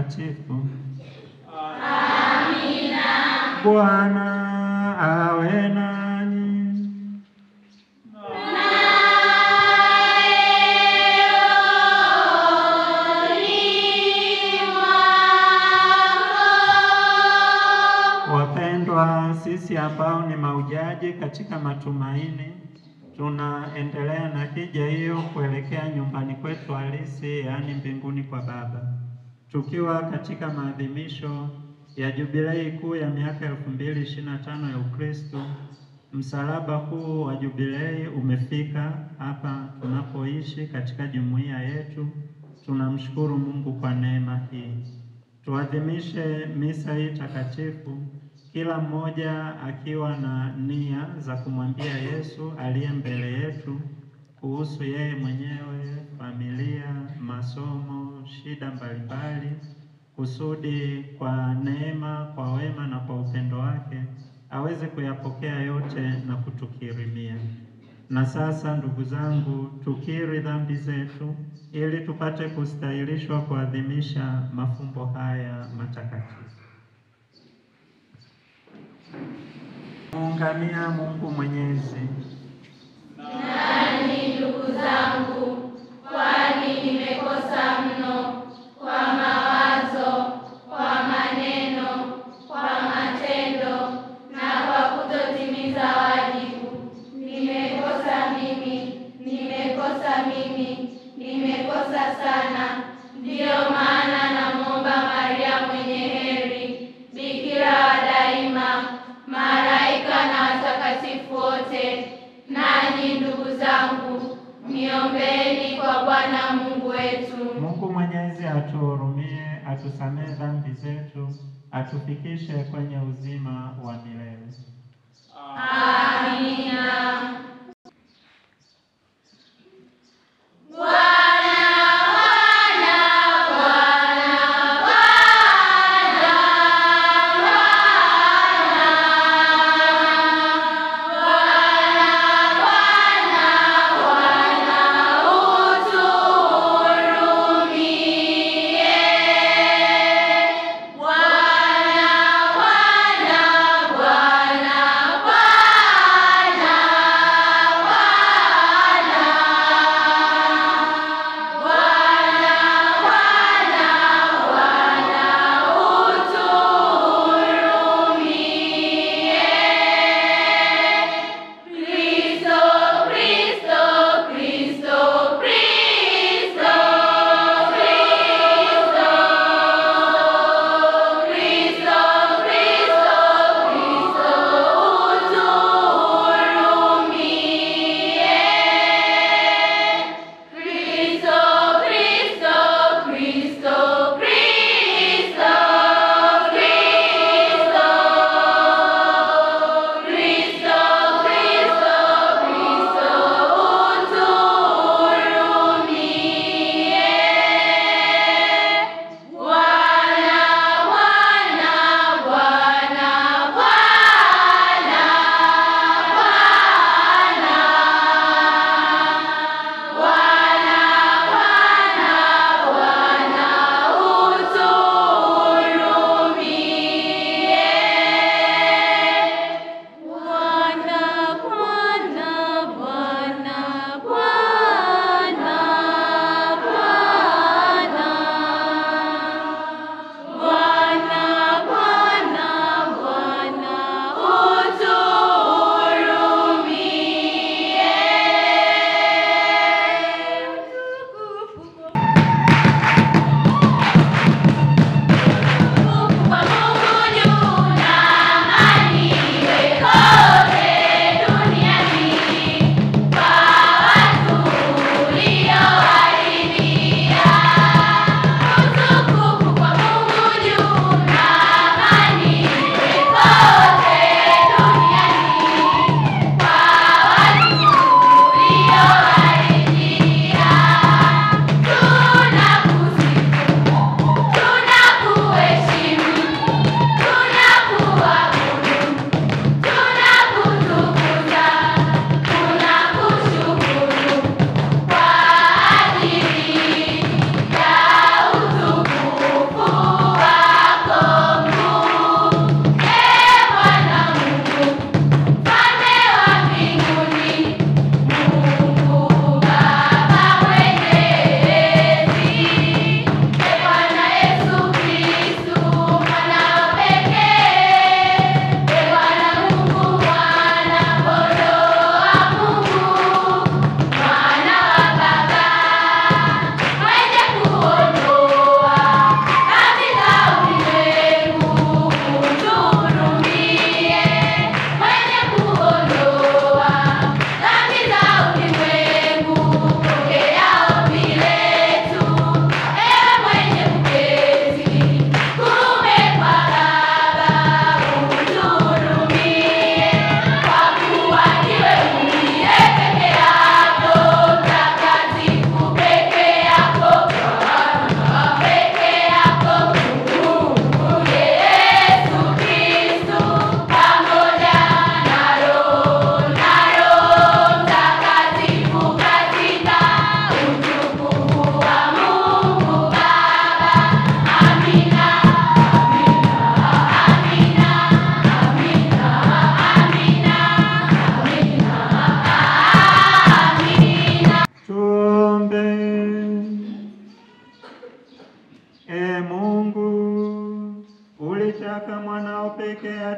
Mtakatifu. Amina. Bwana awe nanyi. Wapendwa, sisi ambao ni mahujaji katika matumaini, tunaendelea na hija hiyo kuelekea nyumbani kwetu halisi, yaani mbinguni kwa Baba. Tukiwa katika maadhimisho ya jubilei kuu ya miaka 2025 ya Ukristo, msalaba huu wa jubilei umefika hapa tunapoishi katika jumuiya yetu. Tunamshukuru Mungu kwa neema hii. Tuadhimishe misa hii takatifu, kila mmoja akiwa na nia za kumwambia Yesu aliye mbele yetu kuhusu yeye mwenyewe, familia, masomo, shida mbalimbali, kusudi kwa neema, kwa wema na kwa upendo wake aweze kuyapokea yote na kutukirimia. Na sasa ndugu zangu, tukiri dhambi zetu ili tupate kustahilishwa kuadhimisha mafumbo haya matakatifu. Muungamia Mungu Mwenyezi. Nani ndugu zangu, kwani nimekosa mno kwa mawazo, kwa maneno, kwa matendo na kwa kutotimiza wajibu. Nimekosa nimekosa sana. Ndiyo maana namwomba Maria mwenye heri, Bikira wa daima, malaika na watakatifu wote, nanyi ndugu zangu, niombeeni kwa Bwana Mungu wetu. Mungu Mwenyezi atuhurumie, atusamehe dhambi zetu, atufikishe kwenye uzima wa milele. Amina.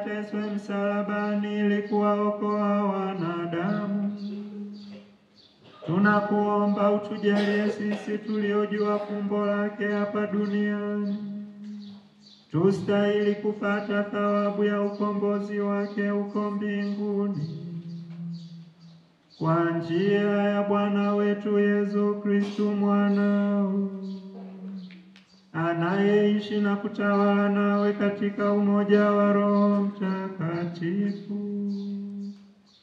ateswe msalabani ili kuwaokoa wanadamu. Tunakuomba utujalie sisi tuliojua fumbo lake hapa duniani tustahili kupata thawabu ya ukombozi wake huko mbinguni, kwa njia ya Bwana wetu Yesu Kristo mwanao, anayeishi na kutawala nawe katika umoja wa Roho Mtakatifu,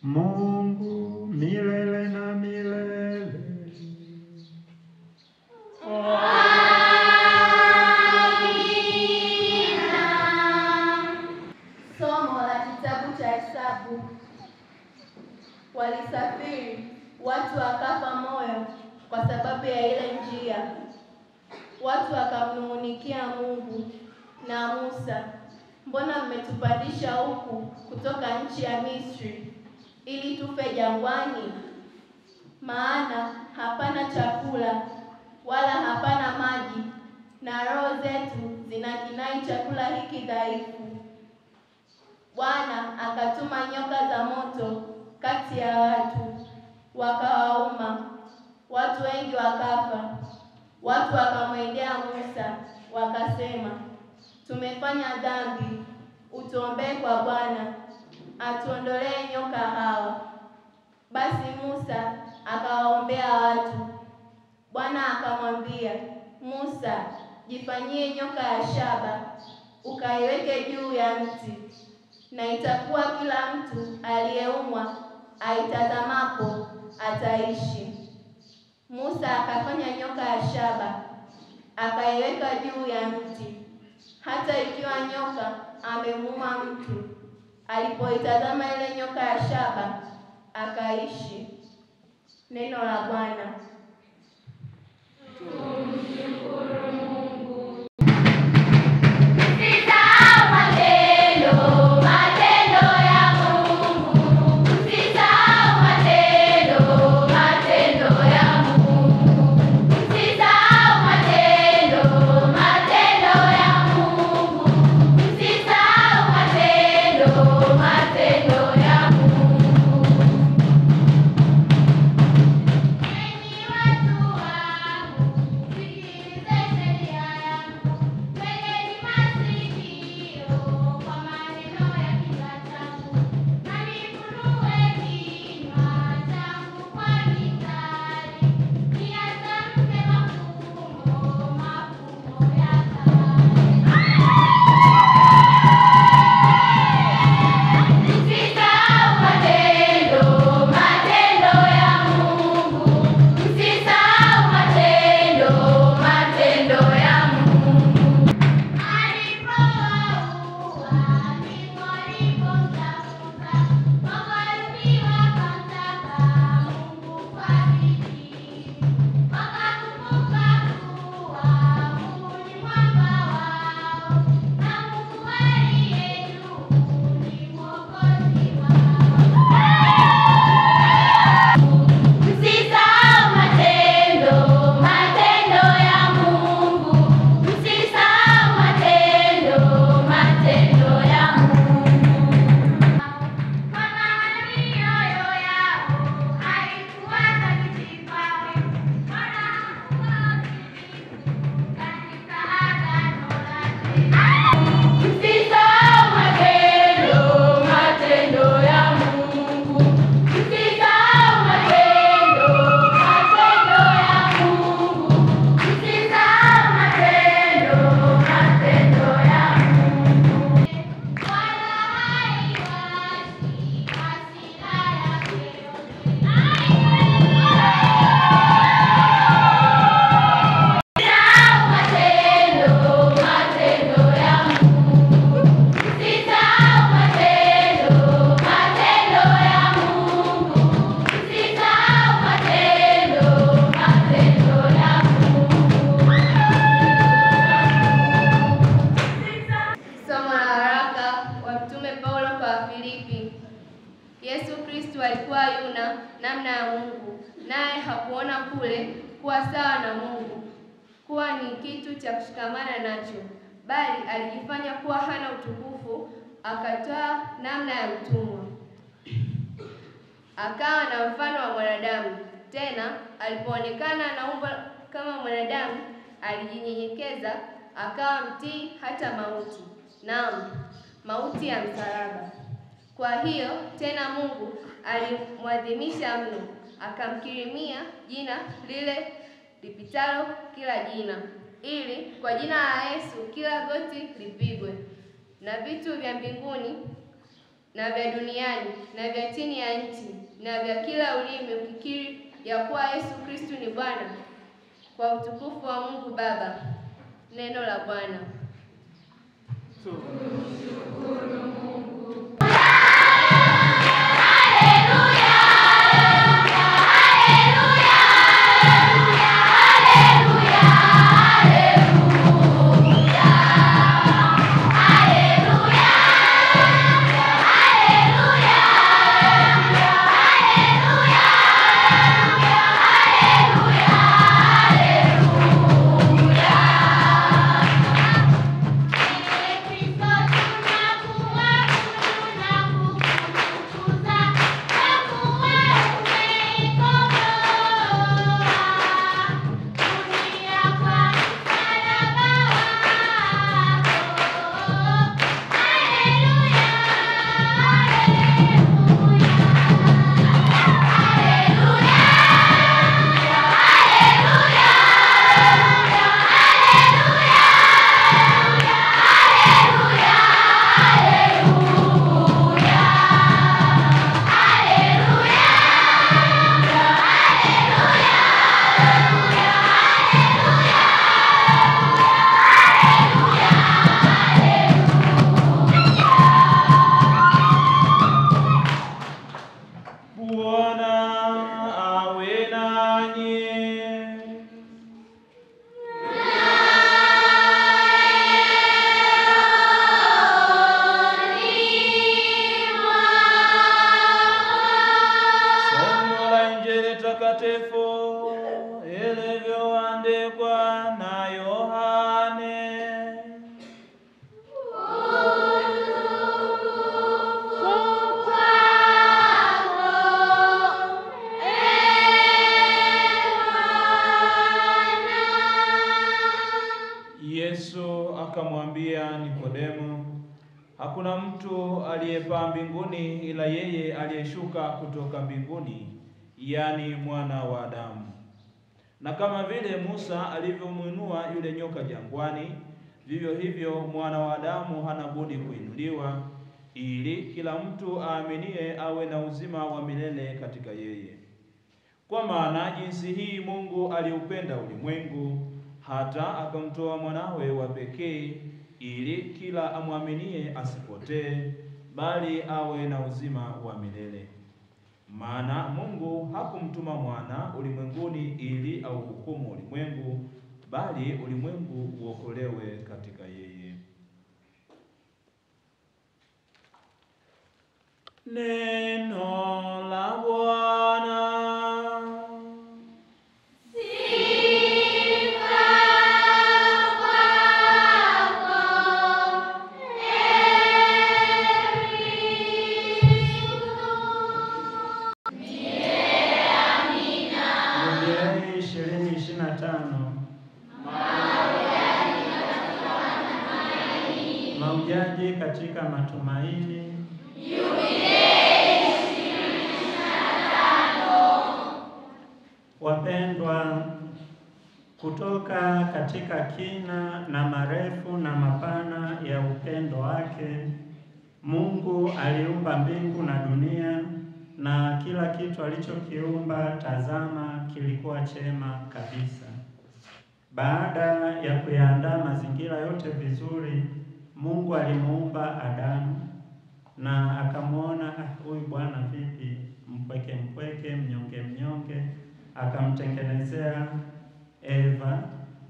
Mungu milele na milele. Somo la kitabu cha Hesabu. Walisafiri, watu wakafa moyo kwa sababu ya ile njia. Watu wakamnung'unikia Mungu na Musa, mbona mmetupandisha huku kutoka nchi ya Misri ili tufe jangwani? Maana hapana chakula wala hapana maji, na roho zetu zinakinai chakula hiki dhaifu. Bwana akatuma nyoka za moto kati ya watu, wakawauma, watu wengi wakafa. Watu wakamwendea Musa wakasema, tumefanya dhambi, utuombee kwa Bwana atuondolee nyoka hawa. Basi Musa akawaombea watu. Bwana akamwambia Musa, jifanyie nyoka ya shaba, ukaiweke juu ya mti, na itakuwa kila mtu aliyeumwa aitazamapo ataishi. Musa akafanya nyoka ya shaba, akaiweka juu ya mti. Hata ikiwa nyoka amemuuma mtu, alipoitazama ile nyoka ya shaba akaishi. Neno la Bwana. Tumshukuru Mungu. Usisahau matendo ya Mungu. Usisahau matendo ya Mungu. Usisahau matendo ya Mungu. Usisahau matendo ya Mungu. Enyi watu wangu, sikilizeni sheria yangu. Tegeni masikio kwa maneno ya kinywa changu, na nifunue kinywa changu kwa mithali, niyatamke mafumbo ya kale. Usisahau matendo ya Mungu. Usisahau matendo ya Mungu. Alipowaua ndipo alipomtafuta, magharibi wakamtaka Mungu kwa bidii. Wakakumbuka kuwa Mungu ni mwamba wao, na Mungu aliye juu ni Mwokozi wao. Usisahau matendo ya Mungu. Usisahau matendo ya Mungu. Kama mioyo yao haikuwa thabiti kwake, Bwana hakuwa katika agano lake. Usisahau matendo ya Mungu. Usisahau matendo ya Mungu. Usisahau matendo ya Mungu. Wala haiwashi hasira yake yote. Usisahau matendo ya Mungu. Usisahau matendo ya Mungu. Usisahau matendo ya Mungu. Somo la waraka wa Mtume Paulo kwa Wafilipi. Yesu Kristo alikuwa yuna namna ya Mungu, naye hakuona kule kuwa sawa na Mungu kuwa ni kitu cha kushikamana nacho, bali alijifanya kuwa hana utukufu, akatoa namna ya mtumwa, akawa na mfano wa mwanadamu. Tena alipoonekana na umbo kama mwanadamu, alijinyenyekeza akawa mtii hata mauti, naam, mauti ya msalaba. Kwa hiyo tena Mungu alimwadhimisha mno, akamkirimia jina lile lipitalo kila jina, ili kwa jina la Yesu kila goti lipigwe, na vitu vya mbinguni na vya duniani na vya chini ya nchi na vya kila ulimi ukikiri ya kuwa Yesu Kristo ni Bwana, kwa utukufu wa Mungu Baba. Neno la Bwana. Akamwambia Nikodemo, hakuna mtu aliyepaa mbinguni ila yeye aliyeshuka kutoka mbinguni, yani Mwana wa Adamu. Na kama vile Musa alivyomwinua yule nyoka jangwani, vivyo hivyo Mwana wa Adamu hana budi kuinuliwa, ili kila mtu aaminie awe na uzima wa milele katika yeye. Kwa maana jinsi hii Mungu aliupenda ulimwengu hata akamtoa mwanawe wa pekee, ili kila amwaminie asipotee, bali awe na uzima wa milele. Maana Mungu hakumtuma mwana ulimwenguni ili auhukumu ulimwengu, bali ulimwengu uokolewe katika yeye. Neno la Bwana. Maujaji katika matumaini. Wapendwa, kutoka katika kina na marefu na mapana ya upendo wake, Mungu aliumba mbingu na dunia, na kila kitu alichokiumba, tazama, kilikuwa chema kabisa. Baada ya kuyaandaa mazingira yote vizuri, Mungu alimuumba Adamu na akamwona huyu bwana vipi, mpweke, mnyonge. Akamtengenezea Eva,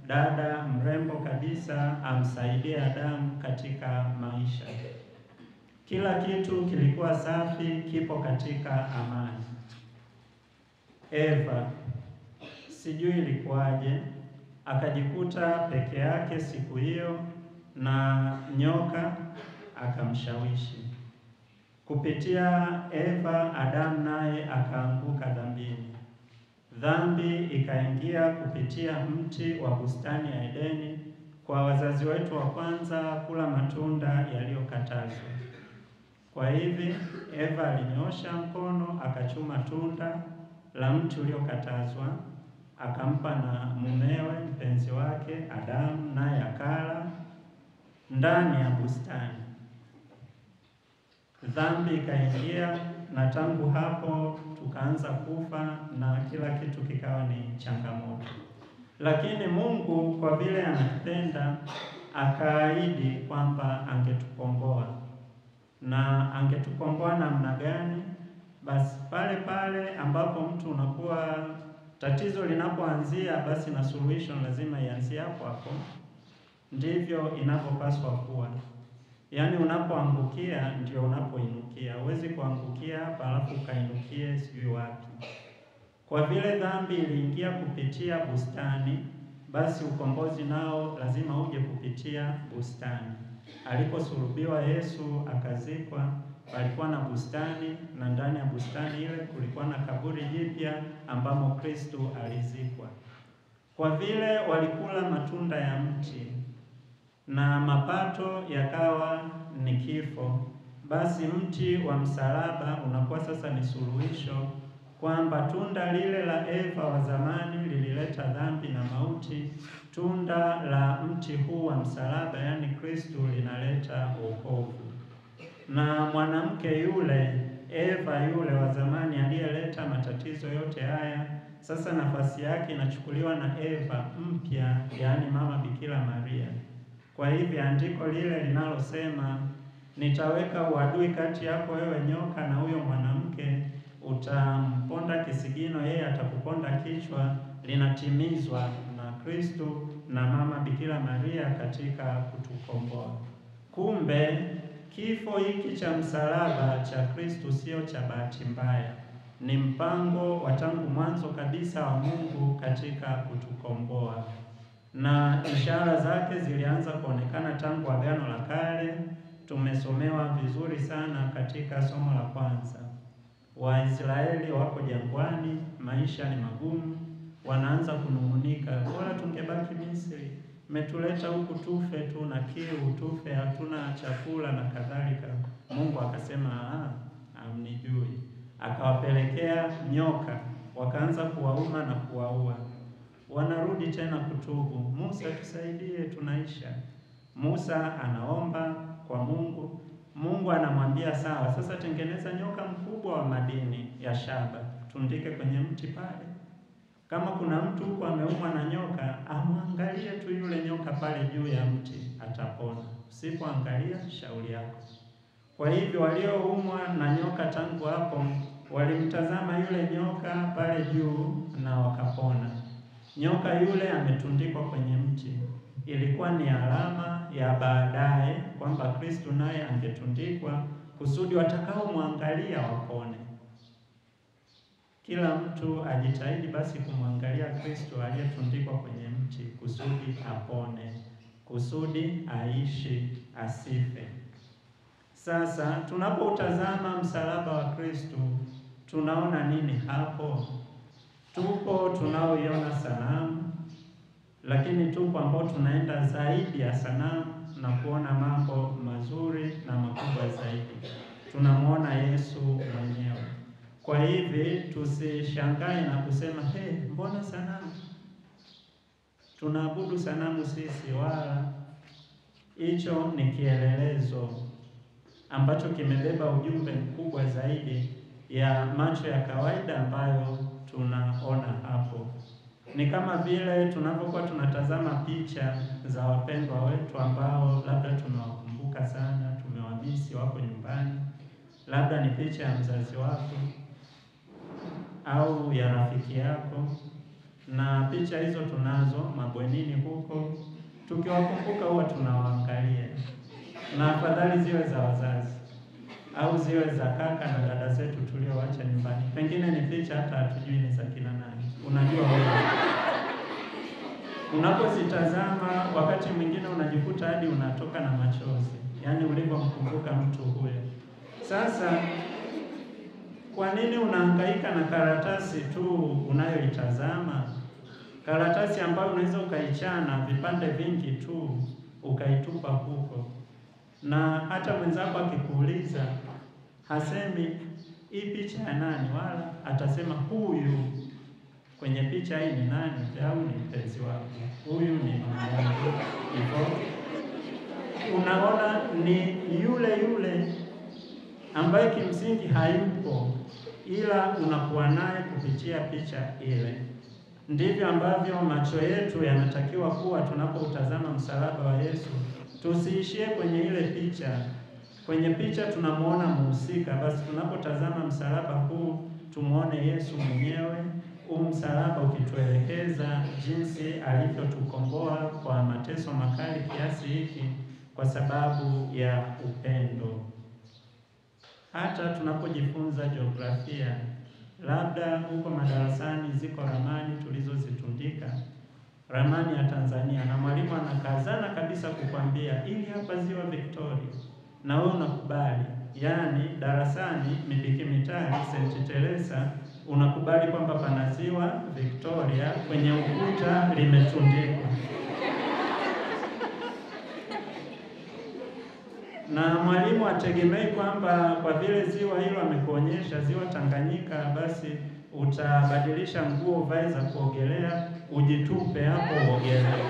dada mrembo kabisa, amsaidie Adamu katika maisha. Kila kitu kilikuwa safi, kipo katika amani. Eva, sijui ilikuwaje, akajikuta peke yake siku hiyo, na nyoka akamshawishi. Kupitia Eva, Adamu naye akaanguka dhambini. Dhambi ikaingia kupitia mti wa bustani ya Edeni kwa wazazi wetu wa kwanza kula matunda yaliyokatazwa. Kwa hivi Eva alinyosha mkono akachuma tunda la mti uliokatazwa, akampa na mumewe mpenzi wake Adamu, naye akala ndani ya bustani. Dhambi ikaingia na tangu hapo tukaanza kufa na kila kitu kikawa ni changamoto. Lakini Mungu kwa vile anatupenda akaahidi kwamba angetukomboa. Na angetukomboa namna gani? Basi pale pale ambapo mtu unakuwa tatizo linapoanzia, basi na solution lazima ianzie hapo hapo. Ndivyo inavyopaswa kuwa. Yaani unapoangukia ndio unapoinukia. Huwezi kuangukia hapa alafu ukainukie sijui wapi. Kwa vile dhambi iliingia kupitia bustani, basi ukombozi nao lazima uje kupitia bustani. Aliposulubiwa Yesu akazikwa, palikuwa na bustani, na ndani ya bustani ile kulikuwa na kaburi jipya ambamo Kristo alizikwa. Kwa vile walikula matunda ya mti na mapato yakawa ni kifo, basi mti wa msalaba unakuwa sasa ni suluhisho, kwamba tunda lile la Eva wa zamani lilileta dhambi na mauti, tunda la mti huu wa msalaba, yani Kristo, linaleta wokovu. Na mwanamke yule, Eva yule wa zamani aliyeleta matatizo yote haya, sasa nafasi yake inachukuliwa na Eva mpya, yani mama Bikira Maria. Kwa hivyo andiko lile linalosema nitaweka uadui kati yako wewe nyoka na huyo mwanamke, utamponda kisigino, yeye atakuponda kichwa, linatimizwa na Kristo na mama Bikira Maria katika kutukomboa. Kumbe kifo hiki cha msalaba cha Kristo sio cha bahati mbaya, ni mpango wa tangu mwanzo kabisa wa Mungu katika kutukomboa. Na ishara zake zilianza kuonekana tangu Agano la Kale. Tumesomewa vizuri sana katika somo la kwanza. Waisraeli wako jangwani, maisha ni magumu, wanaanza kunung'unika, bora tungebaki Misri, metuleta huku tufe tu na kiu, tufe hatuna chakula na kadhalika. Mungu akasema hamnijui. Akawapelekea nyoka, wakaanza kuwauma na kuwaua. Wanarudi tena kutubu, Musa tusaidie, tunaisha. Musa anaomba kwa Mungu, Mungu anamwambia sawa, sasa tengeneza nyoka mkubwa wa madini ya shaba, tundike kwenye mti pale. Kama kuna mtu huko ameumwa na nyoka, amwangalie tu yule nyoka pale juu ya mti, atapona. Usipoangalia, shauri yako. Kwa hivyo walioumwa na nyoka tangu hapo walimtazama yule nyoka pale juu na wakapona. Nyoka yule ametundikwa kwenye mti. Ilikuwa ni alama ya baadaye kwamba Kristo naye angetundikwa kusudi watakao muangalia wapone. Kila mtu ajitahidi basi kumwangalia Kristo aliyetundikwa kwenye mti kusudi apone, kusudi aishi, asife. Sasa tunapotazama msalaba wa Kristo tunaona nini hapo? Tupo tunaoiona sanamu, lakini tupo ambao tunaenda zaidi ya sanamu na kuona mambo mazuri na makubwa zaidi. Tunamuona Yesu mwenyewe. Kwa hivi tusishangae na kusema mbona sanamu? Tunaabudu sanamu sisi, wala hicho ni kielelezo ambacho kimebeba ujumbe mkubwa zaidi ya macho ya kawaida ambayo tunaona hapo. Ni kama vile tunapokuwa tunatazama picha za wapendwa wetu ambao labda tumewakumbuka sana, tumewamisi, wako nyumbani. Labda ni picha ya mzazi wako au ya rafiki yako, na picha hizo tunazo mabwenini huko. Tukiwakumbuka huwa tunawaangalia, na afadhali ziwe za wazazi au ziwe za kaka na dada zetu tulioacha nyumbani. Pengine ni picha hata hatujui ni za kina nani. Unajua wewe, unapozitazama wakati mwingine unajikuta hadi unatoka na machozi. yaani ulivyomkumbuka mtu huyo. Sasa kwa nini unahangaika na karatasi tu unayoitazama? Karatasi ambayo unaweza ukaichana vipande vingi tu ukaitupa huko, na hata mwenzako akikuuliza hasemi hii picha ya nani, wala atasema huyu kwenye picha hii ni nani, au ni mpenzi wako, huyu ni mama yangu. Hivyo unaona ni yule yule ambaye kimsingi hayupo, ila unakuwa naye kupitia picha ile. Ndivyo ambavyo macho yetu yanatakiwa kuwa tunapoutazama msalaba wa Yesu. Tusiishie kwenye ile picha. Kwenye picha tunamuona mhusika, basi tunapotazama msalaba huu tumuone Yesu mwenyewe, msalaba ukituelekeza jinsi alivyotukomboa kwa mateso makali kiasi hiki kwa sababu ya upendo. Hata tunapojifunza jiografia, labda huko madarasani ziko ramani tulizozitundika, ramani ya Tanzania, na mwalimu anakazana kabisa kukwambia ili hapa ziwa Victoria, na wewe unakubali. Yaani darasani Mibiki Mitali St. Teresa unakubali kwamba pana ziwa Victoria kwenye ukuta limetundikwa. Na mwalimu ategemei kwamba kwa vile ziwa hilo amekuonyesha ziwa Tanganyika, basi utabadilisha nguo, vae za kuogelea, ujitupe hapo uogelee.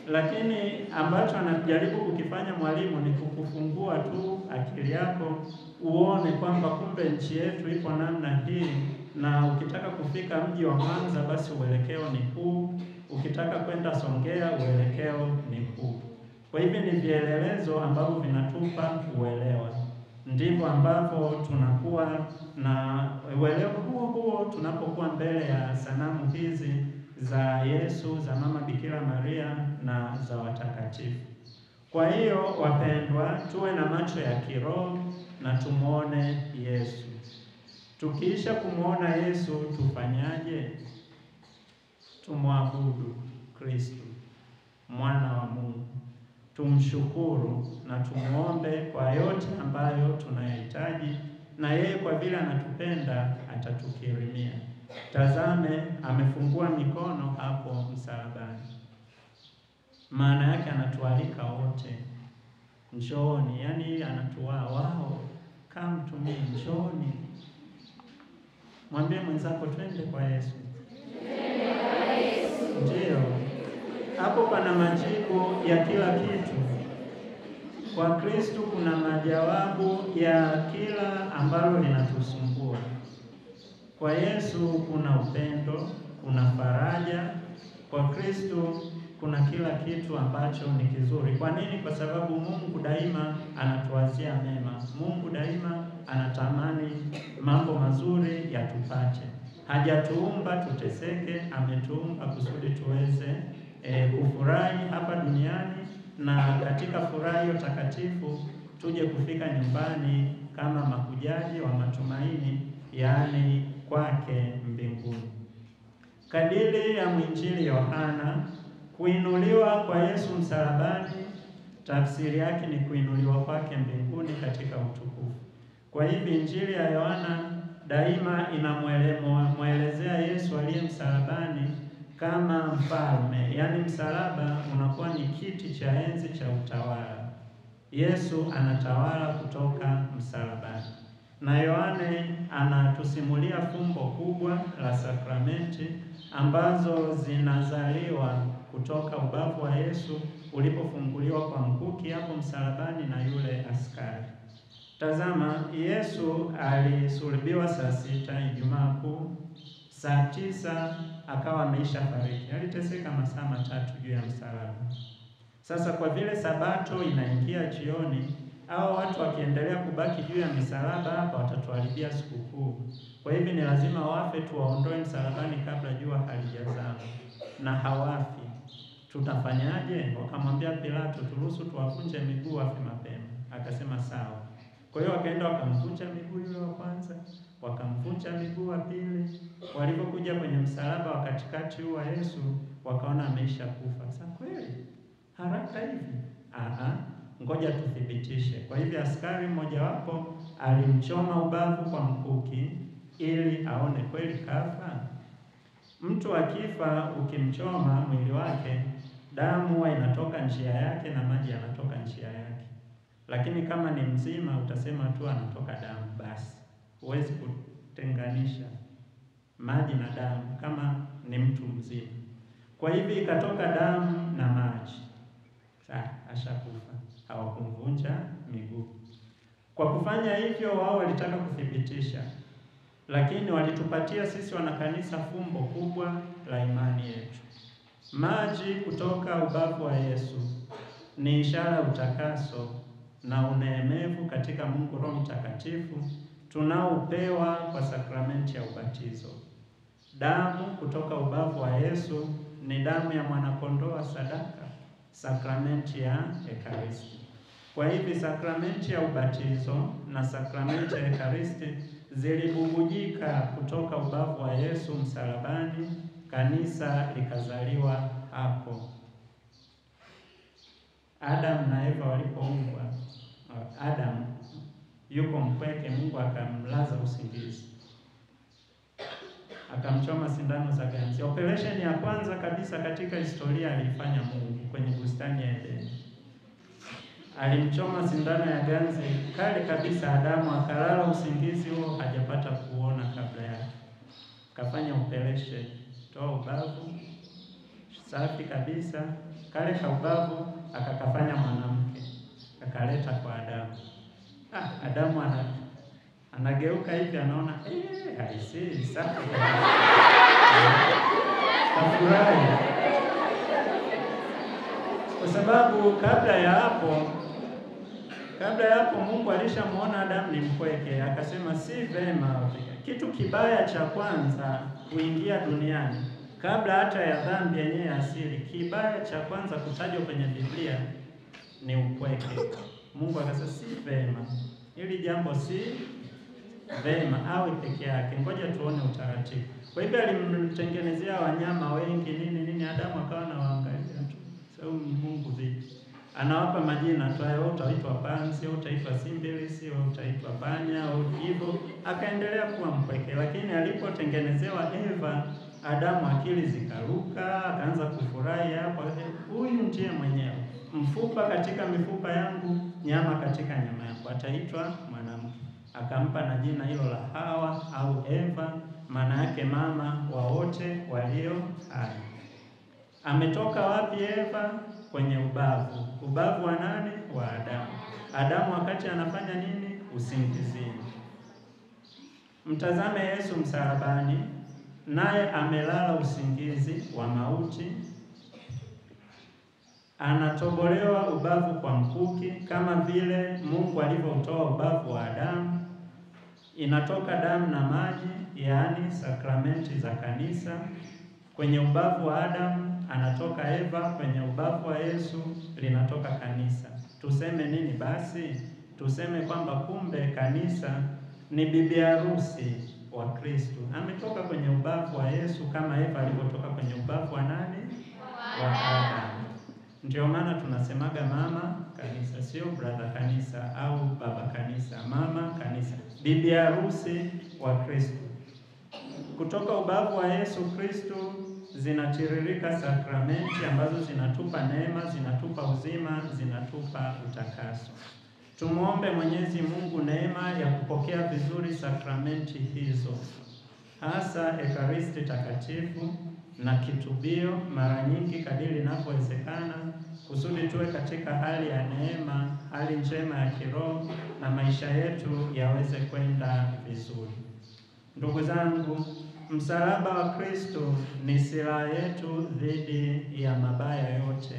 Lakini ambacho anajaribu kukifanya mwalimu ni kukufungua tu akili yako uone kwamba kumbe nchi yetu ipo namna hii, na ukitaka kufika mji wa Mwanza basi uelekeo ni huu, ukitaka kwenda Songea uelekeo ni huu. Kwa hivyo ni vielelezo ambavyo vinatupa uelewa. Ndivyo ambavyo tunakuwa na uelewa huo tunapokuwa mbele ya sanamu hizi za Yesu, za Mama Bikira Maria na za watakatifu. Kwa hiyo wapendwa, tuwe na macho ya kiroho na tumuone Yesu. Tukiisha kumuona Yesu tufanyaje? Tumwabudu Kristo, mwana wa Mungu. Tumshukuru na tumuombe kwa yote ambayo tunayahitaji, na yeye kwa vile anatupenda atatukirimia. Tazame, amefungua mikono hapo msalabani. Maana yake anatualika wote, njooni. Yaani wao come to me, njooni. Mwambie mwenzako twende kwa Yesu. Ndio. Hapo pana majibu ya kila kitu. Kwa Kristo kuna majawabu ya kila ambalo linatusumbua. Kwa Yesu kuna upendo, kuna faraja. Kwa Kristo kuna kila kitu ambacho ni kizuri. Kwa nini? Kwa sababu Mungu daima anatuwazia mema. Mungu daima anatamani mambo mazuri yatupate. Hajatuumba tuteseke, ametuumba kusudi tuweze kufurahi hapa duniani, na katika furaha hiyo takatifu tuje kufika nyumbani kama mahujaji wa matumaini, yaani kwake mbinguni. Kadiri ya mwinjili Yohana, kuinuliwa kwa Yesu msalabani tafsiri yake ni kuinuliwa kwake mbinguni katika utukufu. Kwa hivyo injili ya Yohana daima inamwelezea Yesu aliye msalabani kama mfalme, yaani msalaba unakuwa ni kiti cha enzi cha utawala. Yesu anatawala kutoka msalabani. Na Yohane anatusimulia fumbo kubwa la sakramenti ambazo zinazaliwa kutoka ubavu wa Yesu ulipofunguliwa kwa mkuki hapo msalabani na yule askari. Tazama, Yesu alisulubiwa saa 6 Ijumaa Kuu, saa 9 akawa ameisha fariki. Aliteseka masaa 3 juu ya msalaba. Sasa kwa vile Sabato inaingia jioni, hao watu wakiendelea kubaki juu ya misalaba hapa watatuharibia sikukuu. Kwa hivyo ni lazima wafe tuwaondoe msalabani kabla jua halijazama. Na hawafi. Tutafanyaje? Wakamwambia Pilato, turuhusu tuwafunje miguu wafe mapema. Akasema sawa. Kwa hiyo wakaenda wakamvunja miguu yule wa kwanza, wakamvunja miguu wa pili. Walipokuja kwenye msalaba wa katikati wa Yesu, wakaona ameisha kufa. Sasa kweli haraka hivi? ngoja tuthibitishe. Kwa hivyo askari mmojawapo alimchoma ubavu kwa mkuki ili aone kweli kafa. Mtu akifa ukimchoma mwili wake, damu huwa inatoka njia yake na maji yanatoka njia yake. Lakini kama ni mzima utasema tu anatoka damu basi. Huwezi kutenganisha maji na damu kama ni mtu mzima. Kwa hivyo ikatoka damu na maji. Ashakufa. Hawakumvunja miguu. Kwa kufanya hivyo wao walitaka kuthibitisha. Lakini walitupatia sisi wanakanisa fumbo kubwa la imani yetu. Maji kutoka ubavu wa Yesu ni ishara ya utakaso na uneemevu katika Mungu Roho Mtakatifu tunaopewa kwa sakramenti ya ubatizo. Damu kutoka ubavu wa Yesu ni damu ya mwanakondoo wa sadaka, sakramenti ya Ekaristi. Kwa hivi sakramenti ya ubatizo na sakramenti ya Ekaristi zilibubujika kutoka ubavu wa Yesu msalabani, kanisa likazaliwa hapo. Adam na Eva walipoumbwa, Adam yuko mpweke, Mungu akamlaza usingizi, akamchoma sindano za ganzi. Operation ya kwanza kabisa katika historia alifanya Mungu kwenye bustani ya Edeni. Alimchoma sindano ya ganzi kali kabisa. Adamu akalala usingizi huo, hajapata kuona kabla yake. Kafanya operation, toa ubavu safi kabisa, kale ka ubavu akakafanya mwanamke, akaleta kwa Adamu. Adamu anageuka hivi, anaona haisi safi. Kafurahi. Kwa sababu kabla ya hapo Mungu alishamuona Adamu ni mpweke, akasema si vema. Kitu kibaya cha kwanza kuingia duniani kabla hata ya dhambi yenyewe asili, kibaya cha kwanza kutajwa kwenye Biblia ni upweke. Mungu akasema si vema, hili jambo si vema awe peke yake, ngoja tuone utaratibu. Kwa hivyo alimtengenezea wanyama wengi nini, Adamu akawa anawaangalia tu. Sababu Mungu vipi? Anawapa majina tu, wewe utaitwa panzi, wewe utaitwa simbilisi, wewe utaitwa panya au hivyo. Akaendelea kuwa mpweke, lakini alipotengenezewa Eva, Adamu akili zikaruka, akaanza kufurahi hapo. Huyu ndiye mwenyewe, mfupa katika mifupa yangu, nyama katika nyama yangu, ataitwa mwanamke. Akampa na jina hilo la Hawa au Eva, maana yake mama wa wote walio hai. Ametoka wapi Eva? Kwenye ubavu. Ubavu wa nani? Wa Adamu. Adamu wakati anafanya nini? Usingizini. Mtazame Yesu msalabani, naye amelala usingizi wa mauti. Anatobolewa ubavu kwa mkuki kama vile Mungu alivyotoa ubavu wa Adamu. Inatoka damu na maji, yaani sakramenti za kanisa. Kwenye ubavu wa Adamu anatoka Eva, kwenye ubavu wa Yesu linatoka kanisa. Tuseme nini basi? Tuseme kwamba kumbe kanisa ni bibi harusi wa Kristo. Ametoka kwenye ubavu wa Yesu kama Eva alivyotoka kwenye ubavu wa nani? Wa Adamu. Ndio maana tunasemaga mama kanisa, sio brother kanisa au baba kanisa. Mama kanisa, bibi harusi wa Kristo. Kutoka ubavu wa Yesu Kristo zinatiririka sakramenti ambazo zinatupa neema, zinatupa uzima, zinatupa utakaso. Tumuombe Mwenyezi Mungu neema ya kupokea vizuri sakramenti hizo, hasa Ekaristi takatifu na kitubio mara nyingi kadiri inavyowezekana, kusudi tuwe katika hali ya neema, hali njema ya kiroho na maisha yetu yaweze kwenda vizuri. Ndugu zangu, msalaba wa Kristo ni silaha yetu dhidi ya mabaya yote.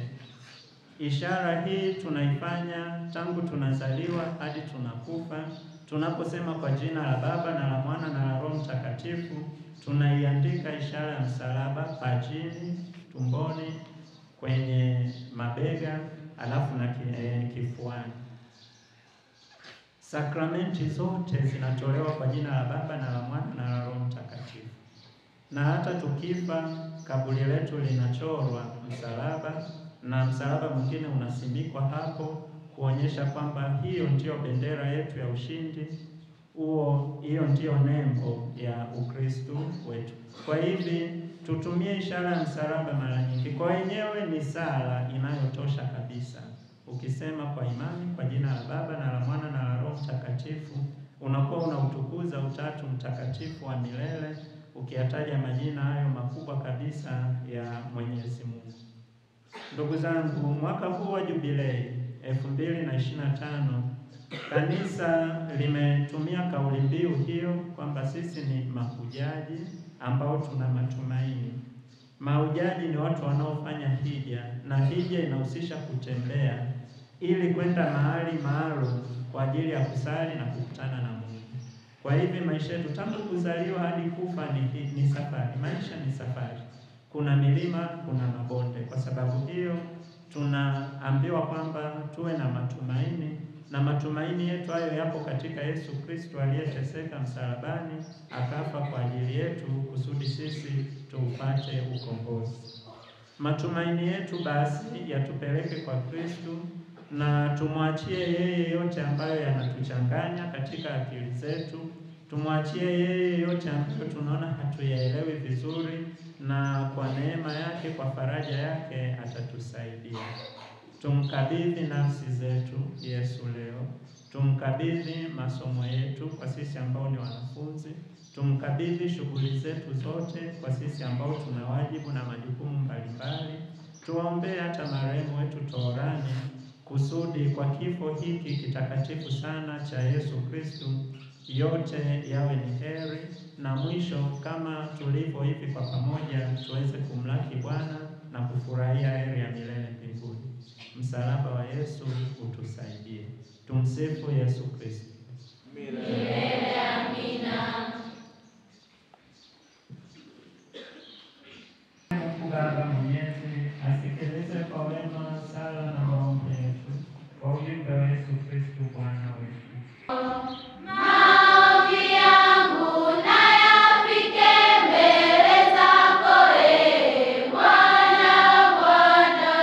Ishara hii tunaifanya tangu tunazaliwa hadi tunakufa. Tunaposema kwa jina la Baba na la Mwana na la Roho Mtakatifu, tunaiandika ishara ya msalaba pajini, tumboni, kwenye mabega, alafu na kifuani. Sakramenti zote zinatolewa kwa jina la Baba na la Mwana na la Roho Mtakatifu. Na hata tukifa, kaburi letu linachorwa msalaba, na msalaba mwingine unasimikwa hapo kuonyesha kwamba hiyo ndiyo bendera yetu ya ushindi, hiyo ndiyo nembo ya Ukristo wetu. Kwa hivi tutumie ishara ya msalaba mara nyingi. Kwa wenyewe ni sala inayotosha kabisa. Ukisema kwa imani kwa jina la Baba na la Mwana na la Roho Mtakatifu, unakuwa unautukuza Utatu Mtakatifu wa milele, ukiyataja majina hayo makubwa kabisa ya Mwenyezi Mungu. Ndugu zangu, mwaka huu wa jubilei 2025 kanisa limetumia kauli mbiu hiyo kwamba sisi ni mahujaji ambao tuna matumaini. Mahujaji ni watu wanaofanya hija, na hija inahusisha kutembea ili kwenda mahali maalum kwa ajili ya kusali na kukutana na Mungu. Kwa hivyo maisha yetu tangu kuzaliwa hadi kufa ni safari. Maisha ni safari. Kuna milima, kuna mabonde. Kwa sababu hiyo tunaambiwa kwamba tuwe na matumaini, na matumaini yetu hayo yapo katika Yesu Kristo aliyeteseka msalabani, akafa kwa ajili yetu kusudi sisi tuupate ukombozi. Matumaini yetu basi yatupeleke kwa Kristo, na tumwachie yeye yote ambayo yanatuchanganya katika akili zetu. Tumwachie yeye yote ambayo tunaona hatuyaelewi vizuri, na kwa neema yake, kwa faraja yake atatusaidia. Tumkabidhi nafsi zetu Yesu leo. Tumkabidhi masomo yetu kwa sisi ambao ni wanafunzi. Tumkabidhi shughuli zetu zote kwa sisi ambao tuna wajibu na majukumu mbalimbali. Tuwaombee hata marehemu wetu toharani, kusudi kwa kifo hiki kitakatifu sana cha Yesu Kristo yote yawe ni heri, na mwisho kama tulivyo hivi kwa pamoja tuweze kumlaki Bwana na kufurahia heri ya milele mbinguni. Msalaba wa Yesu utusaidie. Tumsifu Yesu Kristo. Milele amina. Baba Mwenyezi asikilize kwa wema sala na maombi yetu kwa ujumbe wa Yesu Kristo Bwana wetu. Maombi yangu na yafike mbele zako, Bwana. Bwana,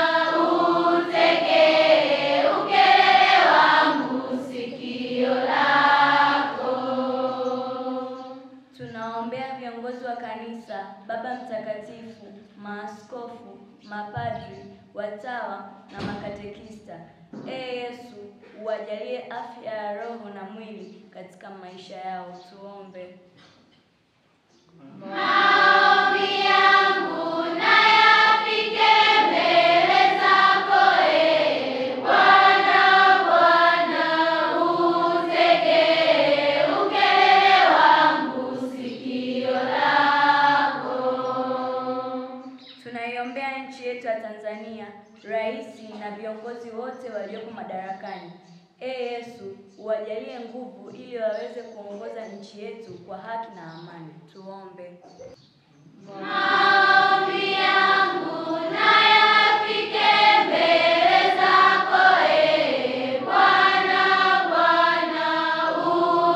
utegee ukelele wangu sikio lako. Tunaombea viongozi wa kanisa, Baba Mtakatifu, maaskofu, mapadri, watawa na makatekista. Yesu, uwajalie afya ya roho na mwili katika maisha yao. Tuombe. Maombi yangu na yafike mbele zako, Bwana. Bwana, utegee ukelele wangu sikio lako. Tunaiombea nchi yetu ya Tanzania, rais na viongozi wote walioko madarakani. Yesu, uwajalie nguvu ili waweze kuongoza nchi yetu kwa haki na amani. Tuombe. Maombi yangu na yafike mbele zako, Bwana. Bwana,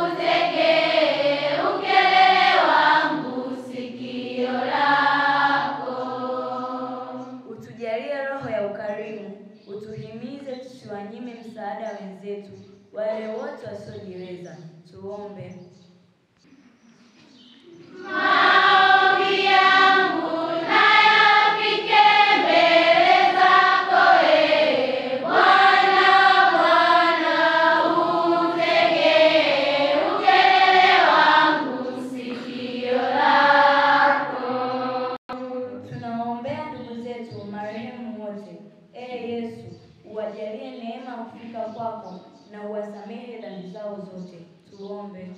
utegee ukelele wangu sikio lako. Utujalie roho ya ukarimu, utuhimize tusiwanyime msaada wenzetu, wale wote wasiojiweza. Tuombe. Maombi yangu na yafike mbele zako, Bwana. Bwana, utegee ukelele wangu sikio lako. Tunawaombea ndugu zetu marehemu wote. Yesu, uwajalie neema kufika kwako na uwasamehe dhambi zao zote. Tuombe.